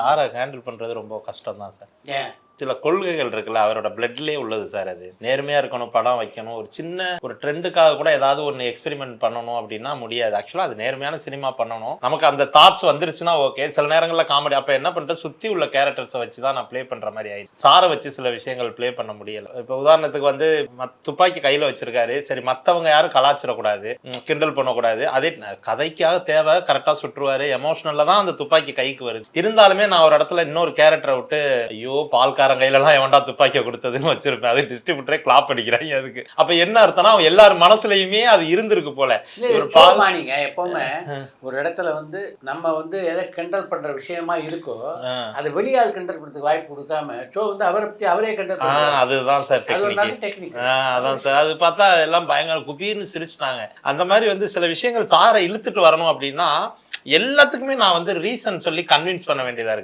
சாரை ஹேண்டில் பண்றது ரொம்ப கஷ்டம் தான் சார். ஏன் சில கொள்கைகள் இருக்குல்ல, அவரோட பிளட்லயே உள்ளது சார். அது நேர்மையா இருக்கணும், படம் வைக்கணும், ஒரு சின்ன ஒரு ட்ரெண்டுக்காக கூட ஏதாவது ஒன்று எக்ஸ்பெரிமெண்ட் பண்ணணும் அப்படின்னா முடியாது. ஆக்சுவலா அது நேர்மையான சினிமா பண்ணணும். நமக்கு அந்த தாட்ஸ் வந்துருச்சுன்னா ஓகே. சில நேரங்களில் காமெடி அப்ப என்ன பண்ணிட்டு சுத்தி உள்ள கேரக்டர்ஸை வச்சு தான் நான் ப்ளே பண்ற மாதிரி ஆயிடுச்சு. சாரை வச்சு சில விஷயங்கள் ப்ளே பண்ண முடியல. இப்போ உதாரணத்துக்கு வந்து துப்பாக்கி கையில வச்சிருக்காரு, சரி மத்தவங்க யாரும் கலாச்சிடக்கூடாது, கிண்டல் பண்ணக்கூடாது, அதே கதைக்காக தேவை கரெக்டா சுற்றுவாரு, எமோஷனல்ல தான் அந்த துப்பாக்கி கைக்கு வருது. இருந்தாலுமே நான் ஒரு இடத்துல இன்னொரு கேரக்டரை விட்டு ஐயோ பால்கார கையிலலாம் எவன்டா துப்பாக்கியை கொடுத்ததுன்னு வச்சிருப்பேன். அது டிஸ்ட்ரிபியூட்டரே கிளாப் அடிக்கிறாங்க. அதுக்கு அப்ப என்ன அர்த்தம்னா எல்லாரும் மனசுலயுமே அது இருந்திருக்கு போல. நீங்க எப்பவுமே ஒரு இடத்துல வந்து நம்ம வந்து எதை கிண்டல் பண்ற விஷயமா இருக்கோ அது வெளியால் கிண்டல் பண்றதுக்கு வாய்ப்பு கொடுக்காம ஷோ வந்து அவரை பத்தி அவரே கிண்டல் பண்றாங்க. அதுதான் சார் டெக்னிக். அதான் சார். அது பார்த்தா எல்லாம் பயங்கர குபீர்னு சிரிச்சுட்டாங்க. அந்த மாதிரி வந்து சில விஷயங்கள் சாரை இழுத்துட்டு வரணும் அப்படின்னா எல்லாத்துக்குமே நான் வந்து ரீசன் சொல்லி கன்வின்ஸ் பண்ண வேண்டியதா இருக்கு.